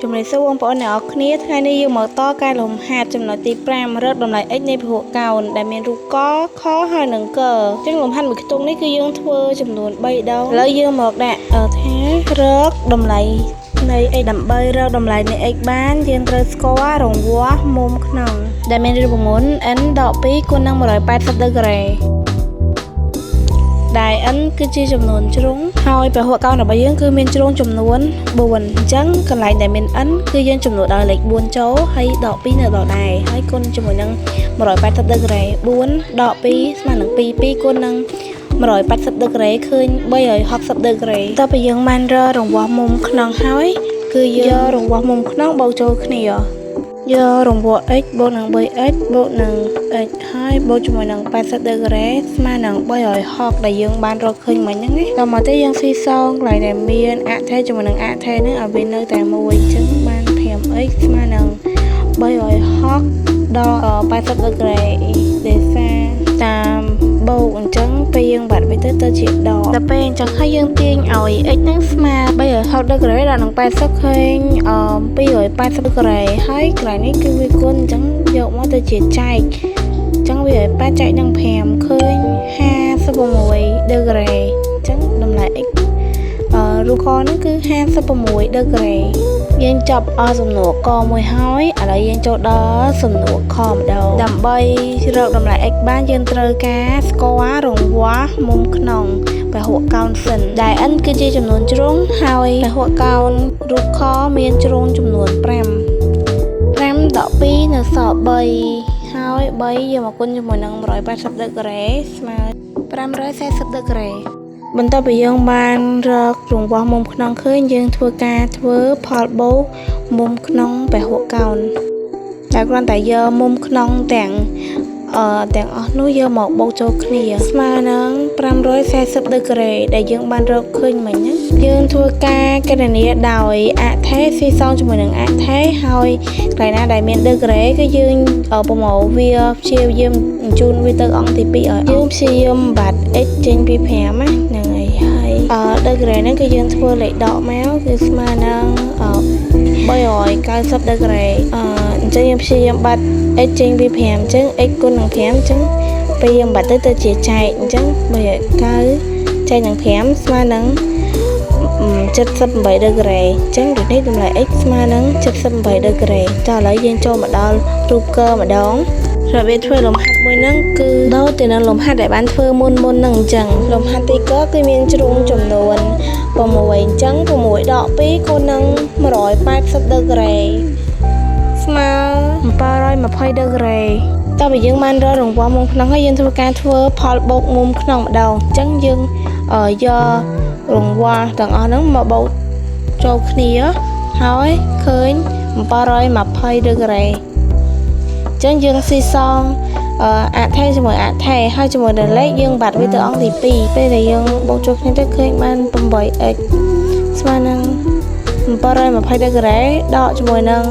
ចំណេះសួរបងប្អូនអ្នកគ្នាថ្ងៃនេះយើងមកតកែលំហាត់ចំណុចទី5រកតម្លៃ x នៃពហុកោណដែលមានរូបកខហើយនឹងកចឹងលំហាត់មួយខ្ទង់នេះគឺយើងធ្វើចំនួន3ដងឥឡូវយើងមកដាក់ថារកតម្លៃនៃ x ដើម្បីរកតម្លៃនៃ x បានយើងត្រូវស្គាល់រង្វាស់មុំក្នុងដែលមានរូបមន្ត n ដក2គុណនឹង180ដឺក្រេដែល n គឺជាចំនួនជ្រុងហើយពហុកោណរបស់យើងគឺមានជ្រុងចំនួន4អញ្ចឹងកន្លែងដែលមាន n គឺយើងចំនួនដល់លេខ4ចូលហើយដក2នៅដល់ដែរហើយគុណជាមួយនឹង180ដឺក្រេ4ដក2ស្មើនឹង2គុណនឹង180ដឺក្រេឃើញ360ដឺក្រេតើពេលយើងបានរករង្វាស់មុំក្នុងហើយគឺយករង្វាស់មុំក្នុងបូកចូលគ្នាយករង្វាស់ x បូកនឹង 3x បូកនឹង x ហើយបូកជាមួយនឹង80ដឺក្រេស្មើនឹង360ដែលយើងបានរកឃើញមិញហ្នឹងតមកទេយើងស៊ីសងកន្លែងដែលមានអថេជាមួយនឹងអថេហ្នឹងឲ្យវានៅតែមួយអញ្ចឹងបាន 5x ស្មើនឹង360ដល់80ដឺក្រេដែលសារតាមបូកអញ្ចឹងពេលយើងបាត់វាទៅជាដកដល់ពេលអញ្ចឹងហើយយើងទាញឲ្យ x ហ្នឹងស្មើ360ដឺក្រេដល់នឹង80ឃើញ280ដឺក្រេហើយកន្លែងនេះគឺវាគុណអញ្ចឹងយកមកទៅជាចែកអញ្ចឹងវា8ចែកនឹង5ឃើញ56ដឺក្រេអញ្ចឹងតម្លៃ x រូបកហ្នឹងគឺ56ដឺក្រេយើងចាប់សំណួរកមួយហើយឥឡូវយើងចូលដល់សំណួរខម្ដងដើម្បីរកតម្លៃ x បានយើងត្រូវការស្គាល់រង្វាស់មុំក្នុងពហុកោណសិនដែល n គឺជាចំនួនជ្រុងហើយពហុកោណរូបខមានជ្រុងចំនួន5ដក2នៅសល់3ហើយ3យកមកគុណជាមួយនឹង180ដឺក្រេស្មើ540ដឺក្រេបន្ទាប់ពីយើងបានរករង្វាស់មុំក្នុងឃើញយើងធ្វើផលបូកមុំក្នុងពហុកោណតែគ្រាន់តែយកមុំក្នុងទាំងអស់នោះយកមកបូកចូលគ្នាស្មើនឹង540ដឺក្រេដែលយើងបានរកឃើញមិញហ្នឹងយើងធ្វើការគណនាដោយអថេស៊ីសងជាមួយនឹងអថេហើយកន្លែងណាដែលមានដឺក្រេគឺយើងប្រមូលវាព្យាយាមបញ្ជូនវាទៅអង្គទី2ឲ្យយើងព្យាយាមបាត់ x ចេញពី5ហ្នឹងហើយដឺក្រេហ្នឹងគឺយើងធ្វើលេខដកមកគឺស្មើនឹង390ដឺក្រេអញ្ចឹងយើងព្យាយាមបាត់ x ចេញពី5អញ្ចឹង x គុណនឹង5អញ្ចឹងពេលយើងបាត់ទៅជាចែកអញ្ចឹង390ចែកនឹង5ស្មើនឹង78ដឺក្រេអញ្ចឹងដូចនេះតម្លៃ x ស្មើនឹង78ដឺក្រេតោះឥឡូវយើងចូលមកដល់រូបកម្ដងរបៀបធ្វើលំហាត់មួយហ្នឹងគឺដូចទៅនឹងលំហាត់ដែលបានធ្វើមុនហ្នឹងអញ្ចឹងលំហាត់ទីកគឺមានជ្រុងចំនួន6អញ្ចឹង6ដក2គុណនឹង180ដឺក្រេស្មើ720ដឺក្រេតើបើយើងបានរករង្វាស់មុំក្នុងហើយយើងធ្វើការធ្វើផលបូកមុំក្នុងម្ដងអញ្ចឹងយើងយករង្វាស់ទាំងអស់ហ្នឹងមកបូកចូលគ្នាហើយឃើញ720ដឺក្រេអញ្ចឹងយើងស៊ីសងអថេជាមួយអថេហើយជាមួយនឹងលេខយើងបាត់វាទៅអង្គទី2ពេលដែលយើងបូកចូលគ្នាទៅឃើញបាន 8x ស្មើនឹង720ដឺក្រេដកជាមួយនឹង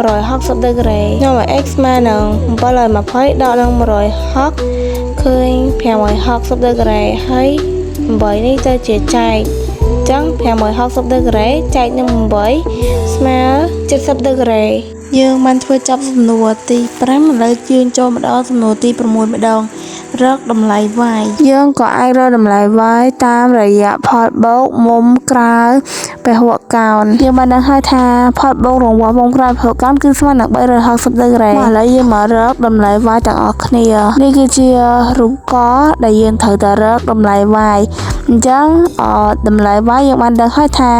160ដឺក្រេខ្ញុំឲ្យ x ស្មើនឹង720ដកនឹង160ឃើញ560ដឺក្រេហើយ8នេះទៅជាចែកអញ្ចឹង560ដឺក្រេចែកនឹង8ស្មើ70ដឺក្រេយើងបានធ្វើចប់សំណួរទី5ឥឡូវយើងចូលមកដល់សំណួរទី6ម្ដងរកតម្លៃ y យើងក៏អាចរកតម្លៃ y តាមរយៈផលបូកមុំក្រៅពហុកោណយើងបានដឹងហើយថាផលបូករង្វាស់មុំក្រៅពហុកោណគឺស្មើនឹង360ដឺក្រេឥឡូវយើងមករកតម្លៃ y ទាំងអស់គ្នានេះគឺជារូបកដែលយើងត្រូវតែរកតម្លៃ y អញ្ចឹងតម្លៃ y យើងបានដឹងហើយថា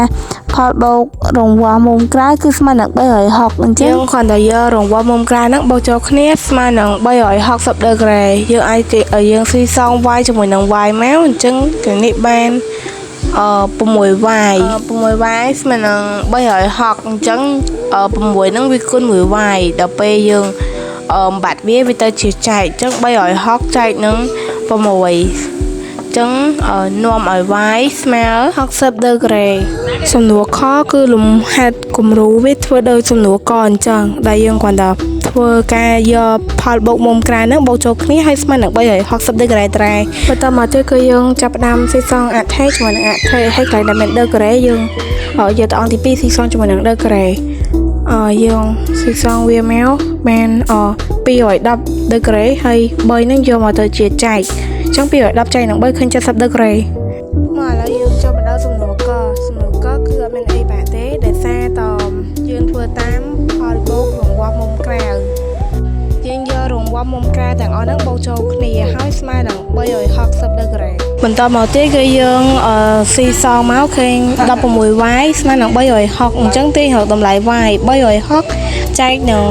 ផលបូករង្វាស់មុំក្រៅគឺស្មើនឹង360អញ្ចឹងយើងគ្រាន់តែយករង្វាស់មុំក្រៅហ្នឹងបូកចូលគ្នាស្មើនឹង360ដឺក្រេយើងអាចយើងស៊ីសង y ជាមួយនឹង y មកអញ្ចឹងគឺនេះបាន6y 6y ស្មើនឹង360អញ្ចឹង6ហ្នឹងវាគុណ 1y ដល់ពេលយើងបាត់វាទៅជាចែកអញ្ចឹង360ចែកនឹង6ចឹងនាំឲ្យ y ស្មើ60ដឺក្រេសំណួរខគឺលំហាត់គំរូវាធ្វើដោយសំណួរកអញ្ចឹងដែលយើងគ្រាន់តែ ធ្វើការយកផលបូកមុំក្រៅហ្នឹងបូកចូលគ្នាហើយស្មើនឹង360ដឺក្រេត្រែបន្តមកទៀតគឺយើងចាប់ផ្ដើមស៊ីសងអាថេជាមួយនឹងអាថេហើយកន្លែងដែលមានដឺក្រេយើងយកតអង្គទី2ស៊ីសងជាមួយនឹងដឺក្រេយើងស៊ីសងវាមកបាន210ដឺក្រេហើយ3ហ្នឹងយកមកទៅជាចែកអញ្ចឹង210ចែកនឹង3ឃើញ70ដឺក្រេមកឥឡូវយើងចូលមកដល់សំណួរកគឺអត់មានអីបាក់ទេដែលសារតយើងធ្វើតាមផលបូករង្វាស់មុំក្រៅយើងយករង្វាស់មុំក្រៅទាំងអស់ហ្នឹងបូកចូលគ្នាហើយស្មើនឹង360ដឺក្រេបន្តមកទៀតគឺយើងស៊ីសងមកឃើញ 16y ស្មើនឹង360អញ្ចឹងទាញរកតម្លៃ y 360ចែកនឹង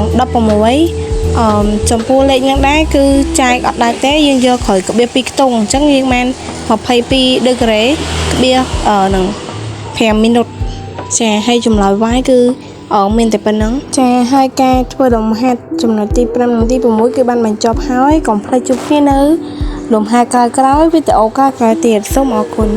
16ចំពោះលេខហ្នឹងដែរគឺចែកអត់ដាច់ទេយើងយកក្រោយក្បៀស2ខ្ទង់អញ្ចឹងយើងបាន22ដឺក្រេក្បៀសនឹង5មីនិតចាហើយចម្លើយ y គឺមានតែប៉ុណ្្នឹងចាហើយការធ្វើលំហាត់ចំណុចទី5និងទី6គឺបានបញ្ចប់ហើយកុំភ្លេចជួបគ្នានៅលំហាត់ក្រោយៗវីដេអូក្រោយៗទៀតសូមអរគុណ